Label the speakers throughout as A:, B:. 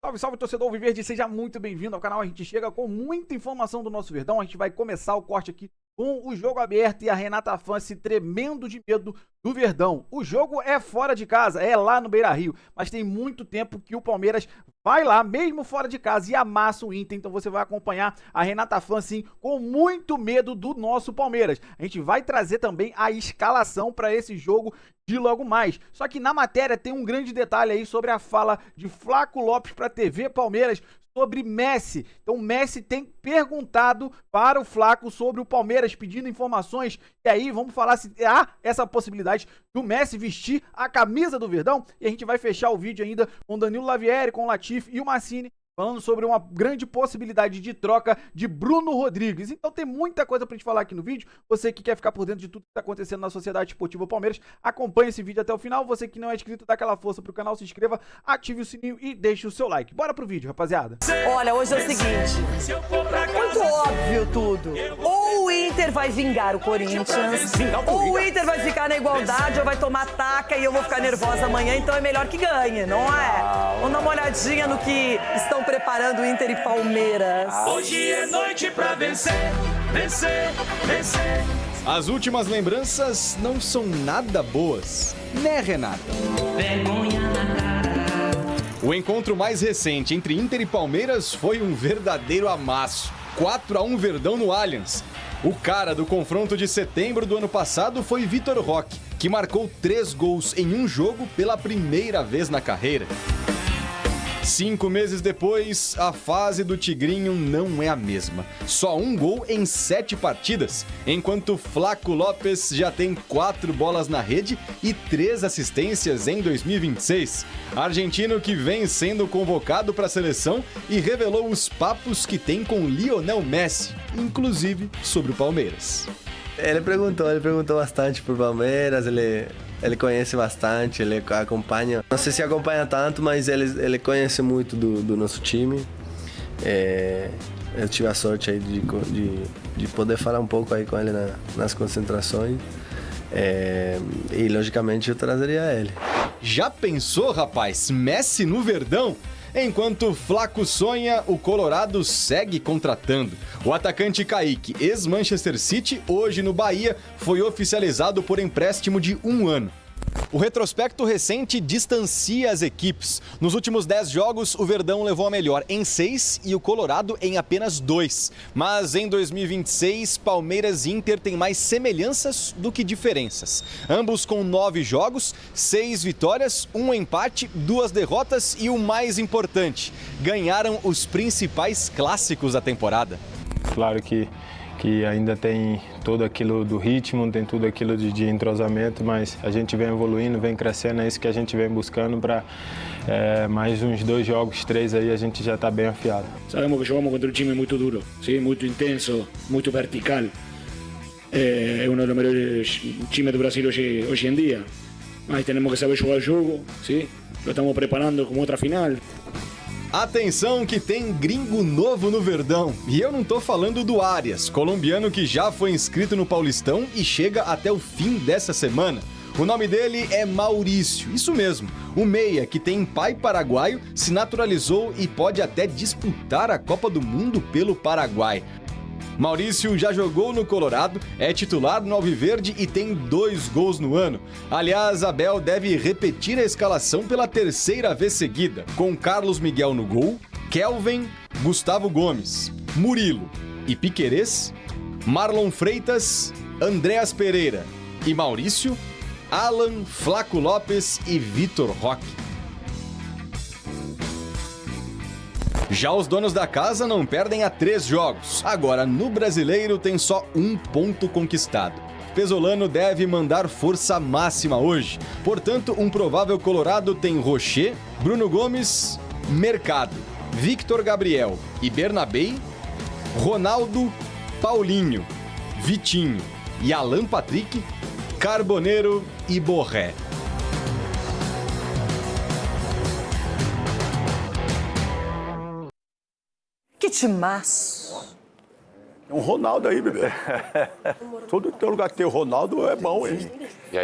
A: Salve, salve, torcedor Alviverde, seja muito bem-vindo ao canal. A gente chega com muita informação do nosso Verdão. A gente vai começar o corte aqui com o jogo aberto e a Renata Fancy tremendo de medo do Verdão. O jogo é fora de casa, é lá no Beira-Rio, mas tem muito tempo que o Palmeiras vai lá, mesmo fora de casa, e amassa o Inter. Então você vai acompanhar a Renata Fancy com muito medo do nosso Palmeiras. A gente vai trazer também a escalação para esse jogo de logo mais. Só que na matéria tem um grande detalhe aí sobre a fala de Flaco Lopes para a TV Palmeiras sobre Messi. Então Messi tem perguntado para o Flaco sobre o Palmeiras, pedindo informações. E aí vamos falar se há essa possibilidade do Messi vestir a camisa do Verdão. E a gente vai fechar o vídeo ainda com Danilo Lavieri, com o Latifi e o Massini, falando sobre uma grande possibilidade de troca de Bruno Rodrigues. Então tem muita coisa pra gente falar aqui no vídeo. Você que quer ficar por dentro de tudo que tá acontecendo na Sociedade Esportiva Palmeiras, acompanhe esse vídeo até o final. Você que não é inscrito, dá aquela força pro canal, se inscreva, ative o sininho e deixe o seu like. Bora pro vídeo, rapaziada.
B: Olha, hoje é o seguinte, muito óbvio tudo. Ou o Inter vai vingar o Corinthians, ou o Inter vai ficar na igualdade, ou vai tomar taca e eu vou ficar nervosa amanhã, então é melhor que ganhe, não é? Vamos dar uma olhadinha no que estão preparando Inter e Palmeiras.
C: Hoje é noite pra vencer, vencer, vencer.
D: As últimas lembranças não são nada boas, né, Renata?
C: Vergonha na cara.
D: O encontro mais recente entre Inter e Palmeiras foi um verdadeiro amasso. 4-1 Verdão no Allianz. O cara do confronto de setembro do ano passado foi Vitor Roque, que marcou 3 gols em um jogo pela primeira vez na carreira. 5 meses depois, a fase do Tigrinho não é a mesma. Só 1 gol em 7 partidas, enquanto Flaco Lopes já tem 4 bolas na rede e 3 assistências em 2026. Argentino que vem sendo convocado para a seleção e revelou os papos que tem com Lionel Messi, inclusive sobre o Palmeiras.
E: Ele perguntou bastante por Palmeiras, ele conhece bastante, ele acompanha. Não sei se acompanha tanto, mas ele conhece muito do nosso time. Eu tive a sorte aí de poder falar um pouco aí com ele nas concentrações. E logicamente eu trazeria ele.
D: Já pensou, rapaz? Messi no Verdão? Enquanto Flaco sonha, o Colorado segue contratando. O atacante Kaique, ex-Manchester City, hoje no Bahia, foi oficializado por empréstimo de 1 ano. O retrospecto recente distancia as equipes. Nos últimos 10 jogos, o Verdão levou a melhor em 6 e o Colorado em apenas 2. Mas em 2026, Palmeiras e Inter têm mais semelhanças do que diferenças. Ambos com 9 jogos, 6 vitórias, 1 empate, 2 derrotas e o mais importante, ganharam os principais clássicos da temporada.
F: Claro que ainda tem tudo aquilo do ritmo, tem tudo aquilo de entrosamento, mas a gente vem evoluindo, vem crescendo, é isso que a gente vem buscando para mais uns 2 jogos, 3 aí a gente já está bem afiado.
G: Sabemos que jogamos contra um time muito duro, ¿sí? Muito intenso, muito vertical. É um dos melhores times do Brasil hoje em dia, mas temos que saber jogar o jogo, ¿sí? Lo estamos preparando como outra final.
D: Atenção que tem gringo novo no Verdão. E eu não tô falando do Arias, colombiano que já foi inscrito no Paulistão e chega até o fim dessa semana. O nome dele é Maurício, isso mesmo. O meia, que tem pai paraguaio, se naturalizou e pode até disputar a Copa do Mundo pelo Paraguai. Maurício já jogou no Colorado, é titular no Alviverde e tem 2 gols no ano. Aliás, Abel deve repetir a escalação pela 3ª vez seguida, com Carlos Miguel no gol, Kelvin, Gustavo Gomes, Murilo e Piquerez, Marlon Freitas, Andréas Pereira e Maurício, Alan, Flaco Lopes e Vitor Roque. Já os donos da casa não perdem há 3 jogos. Agora, no Brasileiro, tem só 1 ponto conquistado. Pesolano deve mandar força máxima hoje. Portanto, um provável colorado tem Rocher, Bruno Gomes, Mercado, Victor Gabriel e Bernabei, Ronaldo, Paulinho, Vitinho e Alan Patrick, Carboneiro e Borré.
B: Que timaço!
H: É um Ronaldo aí, bebê. Todo lugar que tem o Ronaldo é bom, hein?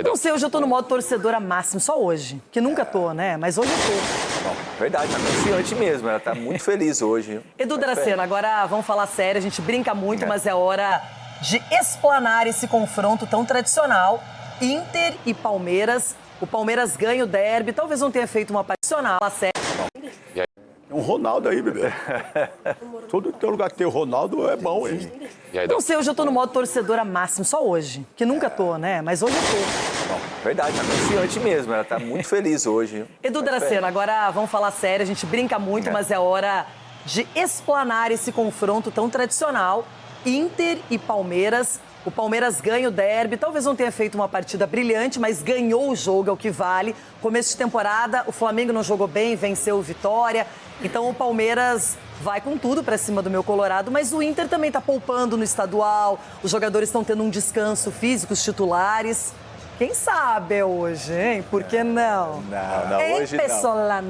B: Não sei, hoje eu tô no modo torcedora máximo, só hoje. Que nunca tô, né? Mas hoje eu tô.
I: verdade, tá confiante mesmo, ela tá muito feliz hoje.
B: Edu Dracena, agora vamos falar sério, a gente brinca muito, mas é hora de explanar esse confronto tão tradicional. Inter e Palmeiras. O Palmeiras ganha o derby, talvez não tenha feito uma tradicional, a sério.
H: Tem um Ronaldo aí, bebê. Todo lugar que tem o Ronaldo é bom, hein?
B: Não sei, hoje eu tô no modo torcedora máximo, só hoje. Que nunca tô, né? Mas hoje eu tô.
I: Verdade, tá confiante mesmo, ela tá muito feliz hoje.
B: Edu Dracena, agora vamos falar sério, a gente brinca muito, mas é hora de explanar esse confronto tão tradicional. Inter e Palmeiras. O Palmeiras ganha o derby, talvez não tenha feito uma partida brilhante, mas ganhou o jogo, é o que vale. Começo de temporada, o Flamengo não jogou bem, venceu o Vitória. Então o Palmeiras vai com tudo pra cima do meu Colorado, mas o Inter também tá poupando no estadual, os jogadores estão tendo um descanso físico, os titulares. Quem sabe é hoje, hein? Por que não?
I: Não, hoje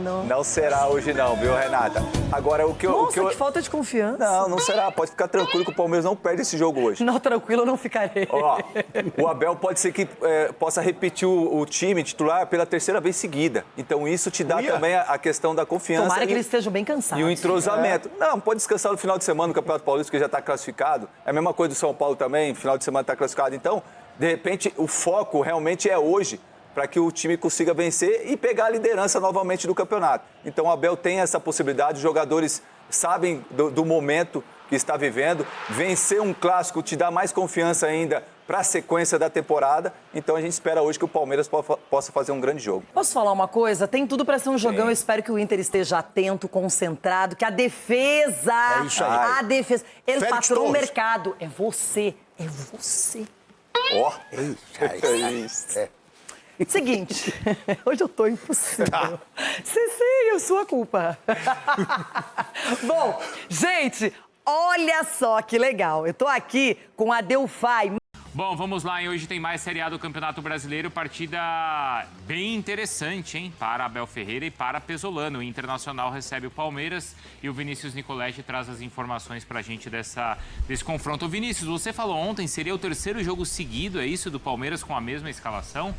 B: não.
I: Não será hoje não, viu, Renata? Agora, o que eu...
B: Nossa, que falta de confiança.
I: Não será. Pode ficar tranquilo que o Palmeiras não perde esse jogo hoje.
B: Não, tranquilo, eu não ficarei.
I: Ó, o Abel pode ser que possa repetir o time titular pela terceira vez seguida. Então, isso te dá também a questão da confiança.
B: Tomara que eles estejam bem cansados.
I: E o entrosamento. Não, pode descansar no final de semana no Campeonato Paulista, que já está classificado. É a mesma coisa do São Paulo também, final de semana está classificado. Então... De repente, o foco realmente é hoje para que o time consiga vencer e pegar a liderança novamente do campeonato. Então, o Abel tem essa possibilidade, os jogadores sabem do momento que está vivendo. Vencer um clássico te dá mais confiança ainda para a sequência da temporada. Então, a gente espera hoje que o Palmeiras possa fazer um grande jogo.
B: Posso falar uma coisa? Tem tudo para ser um jogão. Eu espero que o Inter esteja atento, concentrado, que a defesa...
H: É isso aí.
B: A defesa... Ele
H: Félix
B: patrão
H: Torres.
B: mercado. É você. É você.
H: Ó,
B: Seguinte, hoje eu tô impossível. Sim, sua culpa. Bom, gente, olha só que legal. Eu tô aqui com a Delphi.
J: Bom, vamos lá, hein? Hoje tem mais Série A do Campeonato Brasileiro, partida bem interessante, hein? Para Abel Ferreira e para Pesolano. O Internacional recebe o Palmeiras e o Vinícius Nicoletti traz as informações pra gente desse confronto. Vinícius, você falou ontem, seria o terceiro jogo seguido, é isso, do Palmeiras com a mesma escalação?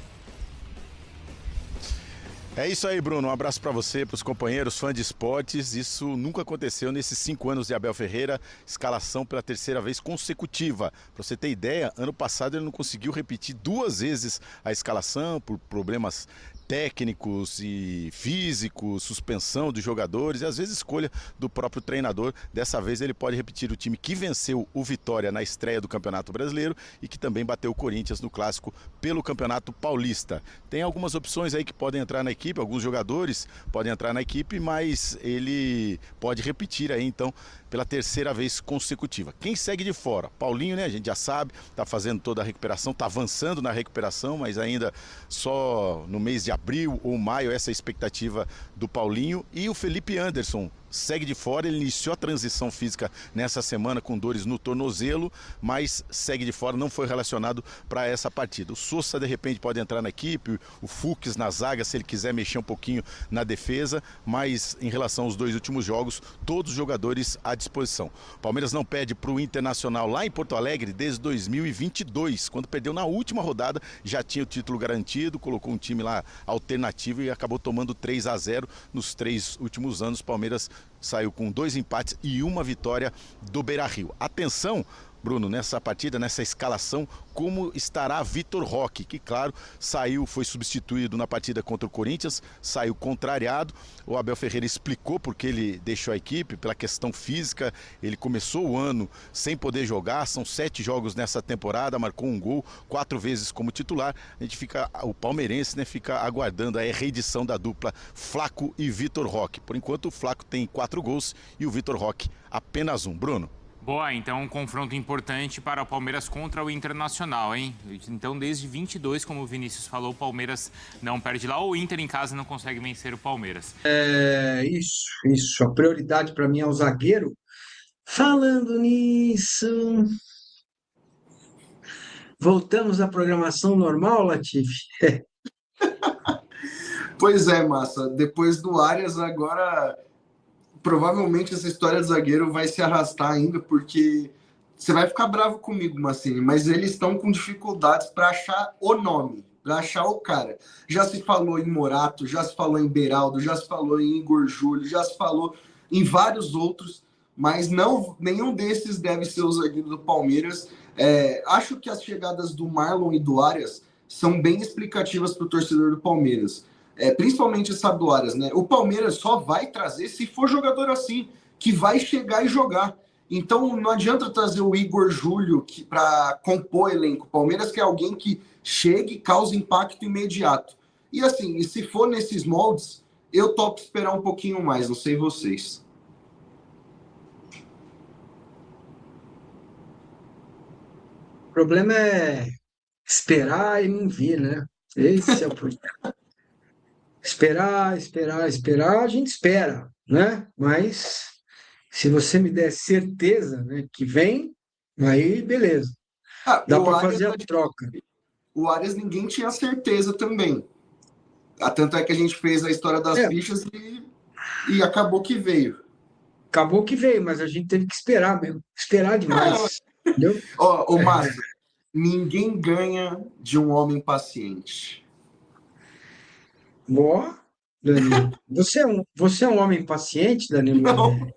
K: É isso aí, Bruno. Um abraço para você, para os companheiros, fãs de esportes. Isso nunca aconteceu nesses 5 anos de Abel Ferreira. Escalação pela terceira vez consecutiva. Para você ter ideia, ano passado ele não conseguiu repetir 2 vezes a escalação por problemas técnicos e físicos, suspensão dos jogadores e às vezes escolha do próprio treinador. Dessa vez ele pode repetir o time que venceu o Vitória na estreia do Campeonato Brasileiro e que também bateu o Corinthians no Clássico pelo Campeonato Paulista. Tem algumas opções aí que podem entrar na equipe, alguns jogadores podem entrar na equipe, mas ele pode repetir aí então pela terceira vez consecutiva. Quem segue de fora? Paulinho, né? A gente já sabe, tá fazendo toda a recuperação, tá avançando na recuperação, mas ainda só no mês de abril ou maio essa é a expectativa do Paulinho. E o Felipe Anderson segue de fora, ele iniciou a transição física nessa semana com dores no tornozelo, mas segue de fora, não foi relacionado para essa partida. O Sousa de repente pode entrar na equipe, o Fux na zaga se ele quiser mexer um pouquinho na defesa, mas em relação aos 2 últimos jogos, todos os jogadores à disposição. O Palmeiras não perde para o Internacional lá em Porto Alegre desde 2022, quando perdeu na última rodada, já tinha o título garantido, colocou um time lá alternativo e acabou tomando 3-0 nos 3 últimos anos. O Palmeiras saiu com 2 empates e 1 vitória do Beira-Rio. Atenção, Bruno, nessa partida, nessa escalação, como estará Vitor Roque, que claro, foi substituído na partida contra o Corinthians, saiu contrariado. O Abel Ferreira explicou porque ele deixou a equipe, pela questão física. Ele começou o ano sem poder jogar, são 7 jogos nessa temporada, marcou 1 gol, 4 vezes como titular. O palmeirense, né, fica aguardando a reedição da dupla Flaco e Vitor Roque. Por enquanto o Flaco tem 4 gols e o Vitor Roque apenas 1. Bruno.
J: Boa, então um confronto importante para o Palmeiras contra o Internacional, hein? Então desde 22, como o Vinícius falou, o Palmeiras não perde lá, ou o Inter em casa não consegue vencer o Palmeiras.
L: Isso. A prioridade para mim é o zagueiro. Falando nisso, voltamos à programação normal, Latifi?
M: Pois é, Massa. Depois do Arias, agora... Provavelmente essa história do zagueiro vai se arrastar ainda, porque você vai ficar bravo comigo, Massini, mas eles estão com dificuldades para achar o nome. para achar o cara. Já se falou em Morato, já se falou em Beraldo, já se falou em Igor Júlio, já se falou em vários outros, mas nenhum desses deve ser o zagueiro do Palmeiras. Acho que as chegadas do Marlon e do Arias são bem explicativas para o torcedor do Palmeiras. Principalmente essa do Arias, né? O Palmeiras só vai trazer se for jogador assim, que vai chegar e jogar. Então não adianta trazer o Igor Júlio para compor elenco. O Palmeiras quer alguém que chegue e cause impacto imediato. E assim, e se for nesses moldes, eu topo esperar um pouquinho mais, não sei vocês.
L: O problema é esperar e não vir, né? Esse é o problema. Esperar, a gente espera, né? Mas se você me der certeza, né, que vem, aí beleza. Dá para fazer a troca.
M: O Arias ninguém tinha certeza também. Tanto é que a gente fez a história das fichas e acabou que veio.
L: Acabou que veio, mas a gente teve que esperar mesmo. Esperar demais. Entendeu?
M: Ô, Márcio, ninguém ganha de um homem paciente.
L: Boa, Danilo. Você é um homem paciente, Danilo?
M: Não,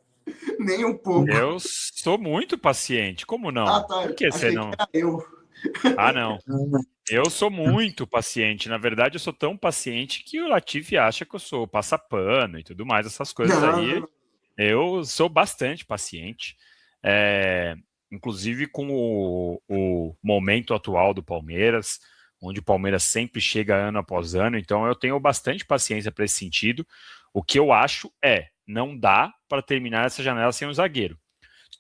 M: nem um pouco.
N: Eu sou muito paciente. Como não?
M: Tá.
N: Por que você não? Ah, não. Eu sou muito paciente. Na verdade, eu sou tão paciente que o Latifi acha que eu sou passapano e tudo mais, essas coisas aí. Eu sou bastante paciente. Inclusive com o momento atual do Palmeiras, onde o Palmeiras sempre chega ano após ano, então eu tenho bastante paciência para esse sentido. O que eu acho não dá para terminar essa janela sem um zagueiro.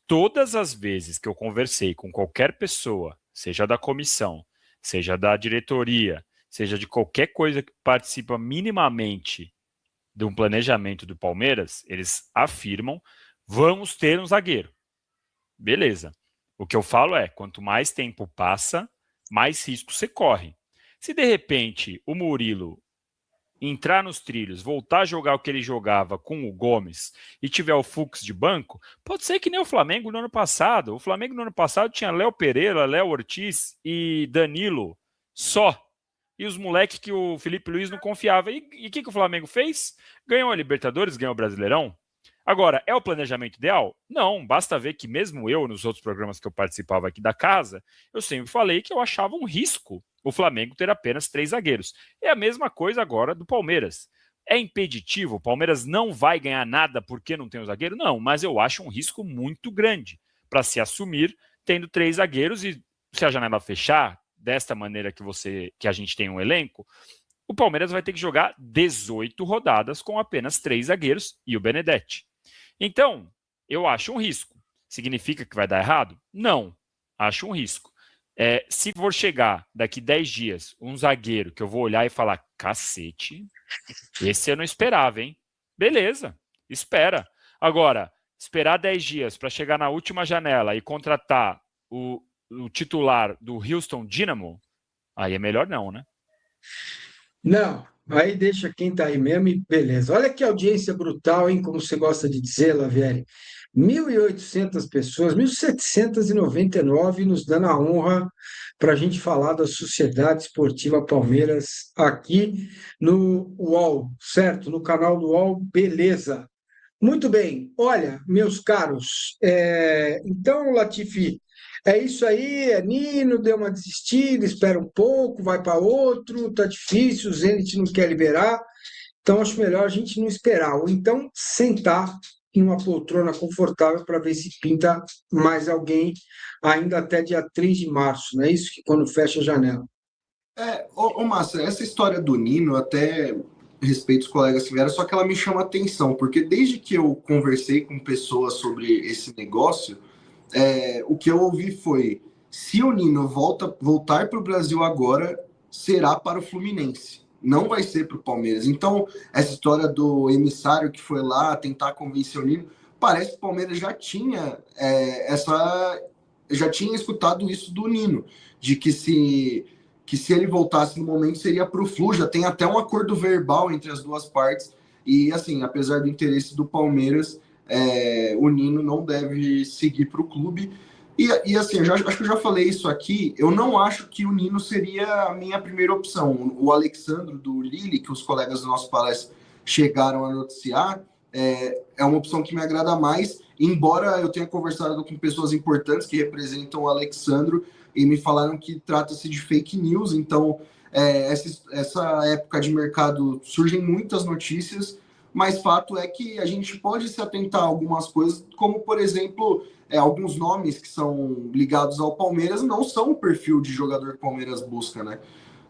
N: Todas as vezes que eu conversei com qualquer pessoa, seja da comissão, seja da diretoria, seja de qualquer coisa que participa minimamente de um planejamento do Palmeiras, eles afirmam, vamos ter um zagueiro. Beleza. O que eu falo quanto mais tempo passa, mais risco você corre. Se de repente o Murilo entrar nos trilhos, voltar a jogar o que ele jogava com o Gomes e tiver o Fux de banco, pode ser que nem o Flamengo no ano passado. O Flamengo no ano passado tinha Léo Pereira, Léo Ortiz e Danilo só. E os moleques que o Felipe Luiz não confiava. E o que o Flamengo fez? Ganhou a Libertadores, ganhou o Brasileirão. Agora, é o planejamento ideal? Não, basta ver que mesmo eu, nos outros programas que eu participava aqui da casa, eu sempre falei que eu achava um risco o Flamengo ter apenas 3 zagueiros. É a mesma coisa agora do Palmeiras. É impeditivo? O Palmeiras não vai ganhar nada porque não tem um zagueiro? Não, mas eu acho um risco muito grande para se assumir tendo 3 zagueiros e se a janela fechar desta maneira que a gente tem um elenco, o Palmeiras vai ter que jogar 18 rodadas com apenas 3 zagueiros e o Benedetti. Então, eu acho um risco. Significa que vai dar errado? Não, acho um risco. Se for chegar daqui 10 dias um zagueiro que eu vou olhar e falar, cacete, esse eu não esperava, hein? Beleza, espera. Agora, esperar 10 dias para chegar na última janela e contratar o titular do Houston Dynamo, aí é melhor não, né?
L: Não, aí deixa quem tá aí mesmo e beleza. Olha que audiência brutal, hein? Como você gosta de dizer, Lavieri. 1.800 pessoas, 1.799 nos dando a honra para a gente falar da Sociedade Esportiva Palmeiras aqui no UOL, certo? No canal do UOL, beleza. Muito bem, olha, meus caros, então, Latifi, é isso aí, Nino, deu uma desistida, espera um pouco, vai para outro, tá difícil, o Zenit não quer liberar, então acho melhor a gente não esperar, ou então sentar em uma poltrona confortável para ver se pinta mais alguém ainda até dia 3 de março, não é isso? Que quando fecha a janela.
M: Márcio, essa história do Nino, até respeito os colegas que vieram, só que ela me chama atenção, porque desde que eu conversei com pessoas sobre esse negócio, o que eu ouvi foi, se o Nino voltar para o Brasil agora, será para o Fluminense. Não vai ser para o Palmeiras. Então, essa história do emissário que foi lá tentar convencer o Nino, parece que o Palmeiras já tinha escutado isso do Nino, de que se ele voltasse no momento seria para o Flu, já tem até um acordo verbal entre as duas partes, e assim, apesar do interesse do Palmeiras, o Nino não deve seguir para o clube. E assim, acho que eu já falei isso aqui, eu não acho que o Nino seria a minha primeira opção. O Alexandro do Lille, que os colegas do nosso palestra chegaram a noticiar, é uma opção que me agrada mais, embora eu tenha conversado com pessoas importantes que representam o Alexandro e me falaram que trata-se de fake news, então essa época de mercado surgem muitas notícias, mas fato é que a gente pode se atentar a algumas coisas, como por exemplo, alguns nomes que são ligados ao Palmeiras não são o perfil de jogador que o Palmeiras busca, né?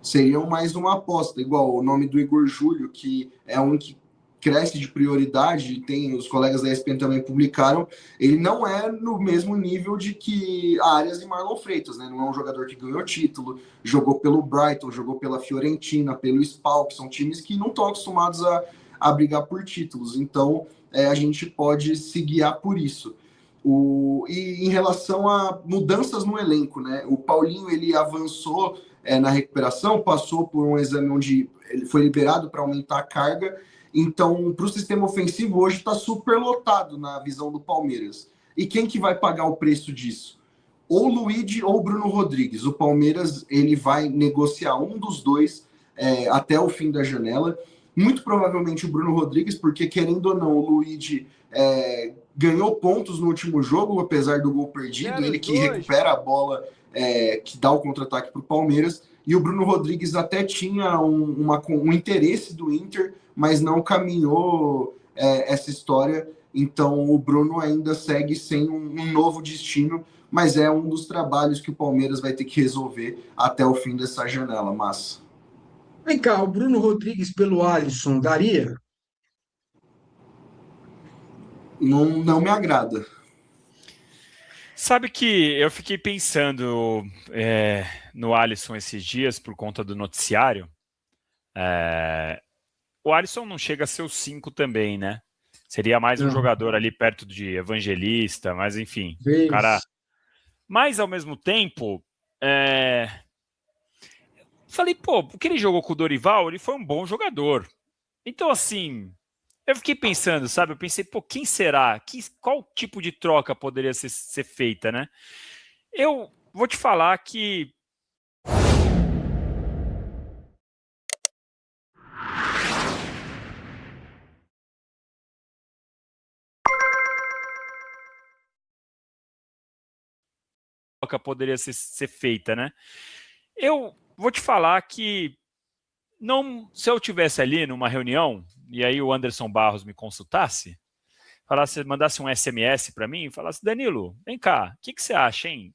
M: Seriam mais uma aposta, igual o nome do Igor Júlio, que é um que cresce de prioridade, os colegas da ESPN também publicaram, ele não é no mesmo nível de que Arias e Marlon Freitas, né? Não é um jogador que ganhou título, jogou pelo Brighton, jogou pela Fiorentina, pelo Spal, que são times que não estão acostumados a brigar por títulos, então a gente pode se guiar por isso. E em relação a mudanças no elenco, né? O Paulinho, ele avançou na recuperação, passou por um exame onde ele foi liberado para aumentar a carga. Então, para o sistema ofensivo, hoje está super lotado na visão do Palmeiras. E quem que vai pagar o preço disso? Ou o Luigi ou o Bruno Rodrigues. O Palmeiras ele vai negociar um dos dois até o fim da janela. Muito provavelmente o Bruno Rodrigues, porque querendo ou não, o Luigi ganhou pontos no último jogo, apesar do gol perdido. Ele que recupera a bola, que dá o contra-ataque para o Palmeiras. E o Bruno Rodrigues até tinha um interesse do Inter, mas não caminhou essa história. Então o Bruno ainda segue sem um novo destino, mas é um dos trabalhos que o Palmeiras vai ter que resolver até o fim dessa janela, Massa.
L: Vem cá, o Bruno Rodrigues pelo Alisson daria?
M: Não me agrada.
N: Sabe que eu fiquei pensando no Alisson esses dias por conta do noticiário. O Alisson não chega a ser o 5 também, né? Seria mais um jogador ali perto de Evangelista, mas enfim. Cara. Mas ao mesmo tempo, falei, pô, porque ele jogou com o Dorival, ele foi um bom jogador. Então, assim, eu fiquei pensando, sabe? Eu pensei, pô, quem será? Qual tipo de troca poderia ser feita, né? Eu vou te falar que poderia ser feita, né? Eu vou te falar que se eu tivesse ali numa reunião e aí o Anderson Barros me consultasse, mandasse um SMS para mim e falasse, Danilo, vem cá, o que você acha, hein?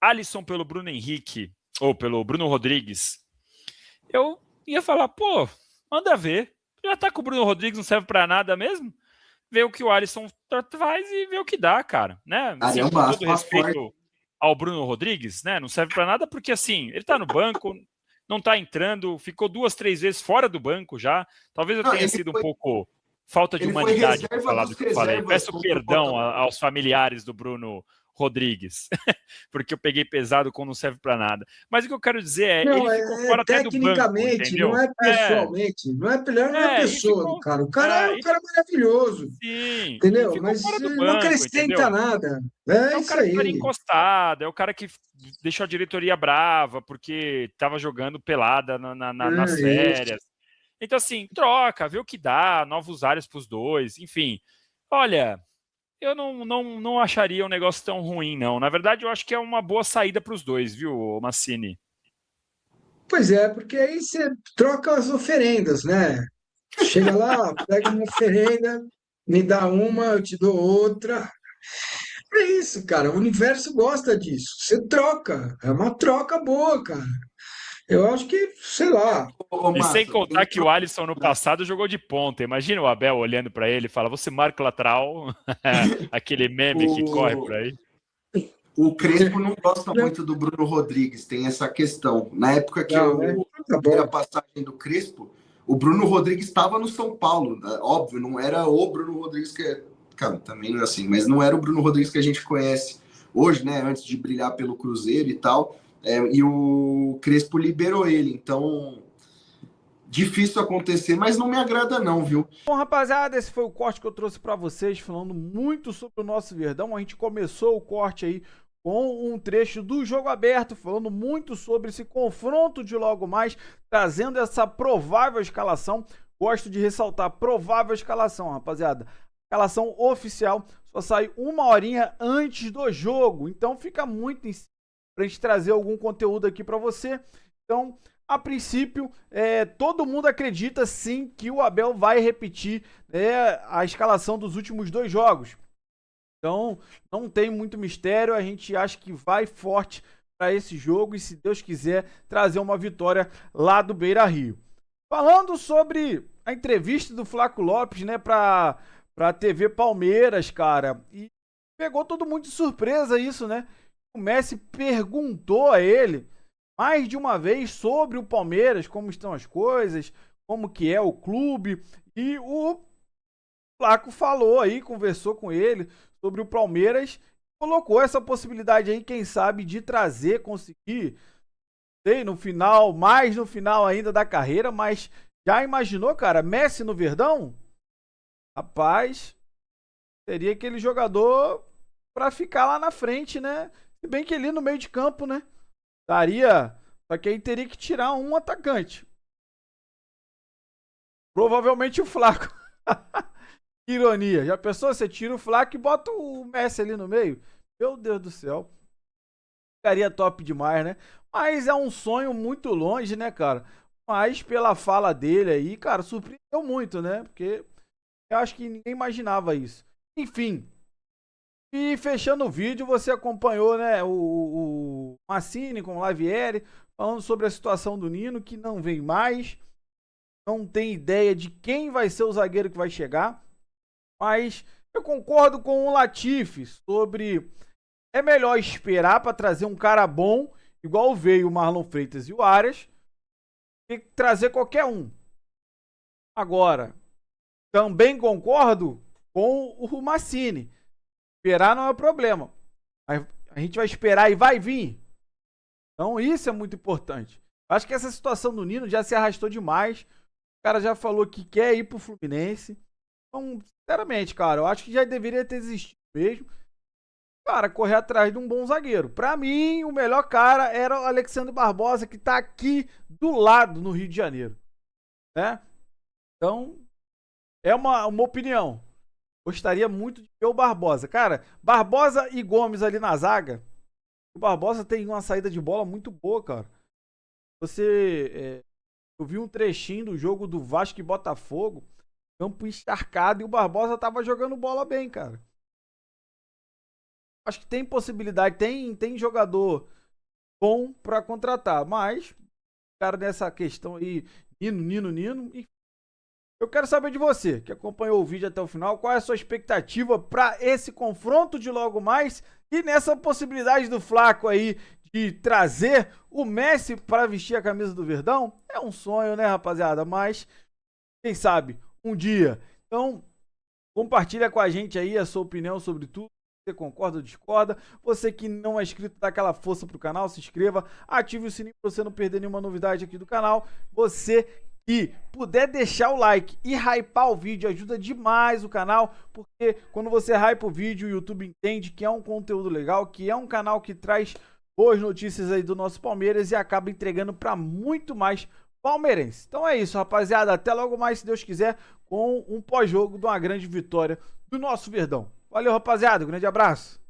N: Alisson pelo Bruno Henrique ou pelo Bruno Rodrigues, eu ia falar, pô, manda ver, já tá com o Bruno Rodrigues, não serve para nada mesmo? Vê o que o Alisson faz e vê o que dá, cara, né? Assim, com todo respeito ao Bruno Rodrigues, né? Não serve para nada porque, assim, ele tá no banco, não tá entrando, ficou 2, 3 vezes fora do banco já. Talvez eu tenha sido um pouco falta de humanidade para falar do que eu falei. Peço perdão aos familiares do Bruno Rodrigues, porque eu peguei pesado com não serve para nada. Mas o que eu quero dizer ele ficou fora até do banco,
L: tecnicamente, não é pessoalmente, não é pessoa do cara. O cara é um cara maravilhoso,
N: sim,
L: entendeu? Mas não acrescenta nada. É
N: o cara que tá encostado, é o cara que deixou a diretoria brava porque estava jogando pelada nas férias. Então, assim, troca, vê o que dá, novos áreas para os dois, enfim. Olha, eu não acharia um negócio tão ruim, não. Na verdade, eu acho que é uma boa saída para os dois, viu, Massini?
L: Pois é, porque aí você troca as oferendas, né? Chega lá, pega uma oferenda, me dá uma, eu te dou outra. É isso, cara. O universo gosta disso. Você troca. É uma troca boa, cara. Eu acho que, sei lá.
N: E sem contar que o Alisson no passado jogou de ponta. Imagina o Abel olhando para ele e fala: você marca o lateral, aquele meme que corre por aí.
M: O Crespo não gosta muito do Bruno Rodrigues, tem essa questão. Na época que a passagem do Crespo, o Bruno Rodrigues estava no São Paulo. Óbvio, não era o Bruno Rodrigues que... Cara, também não é assim, mas não era o Bruno Rodrigues que a gente conhece hoje, né? Antes de brilhar pelo Cruzeiro e tal. E o Crespo liberou ele, então difícil acontecer, mas não me agrada não, viu?
A: Bom, rapaziada, esse foi o corte que eu trouxe pra vocês, falando muito sobre o nosso Verdão. A gente começou o corte aí com um trecho do Jogo Aberto, falando muito sobre esse confronto de logo mais, trazendo essa provável escalação. Gosto de ressaltar, provável escalação, rapaziada. Escalação oficial só sai 1 horinha antes do jogo, então fica muito em cima pra gente trazer algum conteúdo aqui para você. Então, a princípio, todo mundo acredita sim que o Abel vai repetir a escalação dos últimos 2 jogos. Então, não tem muito mistério, a gente acha que vai forte para esse jogo e, se Deus quiser, trazer uma vitória lá do Beira-Rio. Falando sobre a entrevista do Flaco Lopes, né, pra TV Palmeiras, cara, e pegou todo mundo de surpresa isso, né? O Messi perguntou a ele mais de uma vez sobre o Palmeiras, como estão as coisas, como que é o clube, e o Flaco falou aí, conversou com ele sobre o Palmeiras, colocou essa possibilidade aí, quem sabe, de trazer, conseguir, sei, no final, mais no final ainda da carreira, mas já imaginou, cara, Messi no Verdão? Rapaz, seria aquele jogador pra ficar lá na frente, né? Se bem que ali no meio de campo, né? Daria, só que aí teria que tirar um atacante. Provavelmente o Flaco. Que ironia. Já pensou? Você tira o Flaco e bota o Messi ali no meio? Meu Deus do céu. Ficaria top demais, né? Mas é um sonho muito longe, né, cara? Mas pela fala dele aí, cara, surpreendeu muito, né? Porque eu acho que ninguém imaginava isso. Enfim. E fechando o vídeo, você acompanhou, né, o Mancini com o Lavieri, falando sobre a situação do Nino, que não vem mais. Não tem ideia de quem vai ser o zagueiro que vai chegar. Mas eu concordo com o Latifi sobre... É melhor esperar para trazer um cara bom, igual veio o Marlon Freitas e o Arias, que trazer qualquer um. Agora, também concordo com o Mancini. Esperar não é o problema. Mas a gente vai esperar e vai vir. Então isso é muito importante. Acho que essa situação do Nino já se arrastou demais. O cara já falou que quer ir pro Fluminense. Então, sinceramente, cara, eu acho que já deveria ter existido mesmo. Cara, correr atrás de um bom zagueiro. Pra mim, o melhor cara era o Alexandre Barbosa, que tá aqui do lado, no Rio de Janeiro. Né? Então, é uma opinião. Gostaria muito de ver o Barbosa. Cara, Barbosa e Gomes ali na zaga. O Barbosa tem uma saída de bola muito boa, cara. Eu vi um trechinho do jogo do Vasco e Botafogo. Campo encharcado e o Barbosa tava jogando bola bem, cara. Acho que tem possibilidade, tem jogador bom pra contratar. Mas, cara, nessa questão aí, Nino, enfim. Eu quero saber de você, que acompanhou o vídeo até o final, qual é a sua expectativa para esse confronto de logo mais e nessa possibilidade do Flaco aí de trazer o Messi para vestir a camisa do Verdão? É um sonho, né, rapaziada? Mas, quem sabe, um dia. Então, compartilha com a gente aí a sua opinião sobre tudo. Você concorda ou discorda? Você que não é inscrito, dá aquela força pro canal, se inscreva, ative o sininho para você não perder nenhuma novidade aqui do canal. Você que puder deixar o like e hypar o vídeo, ajuda demais o canal, porque quando você hypa o vídeo, o YouTube entende que é um conteúdo legal, que é um canal que traz boas notícias aí do nosso Palmeiras e acaba entregando para muito mais palmeirense. Então é isso, rapaziada. Até logo mais, se Deus quiser, com um pós-jogo de uma grande vitória do nosso Verdão. Valeu, rapaziada. Um grande abraço.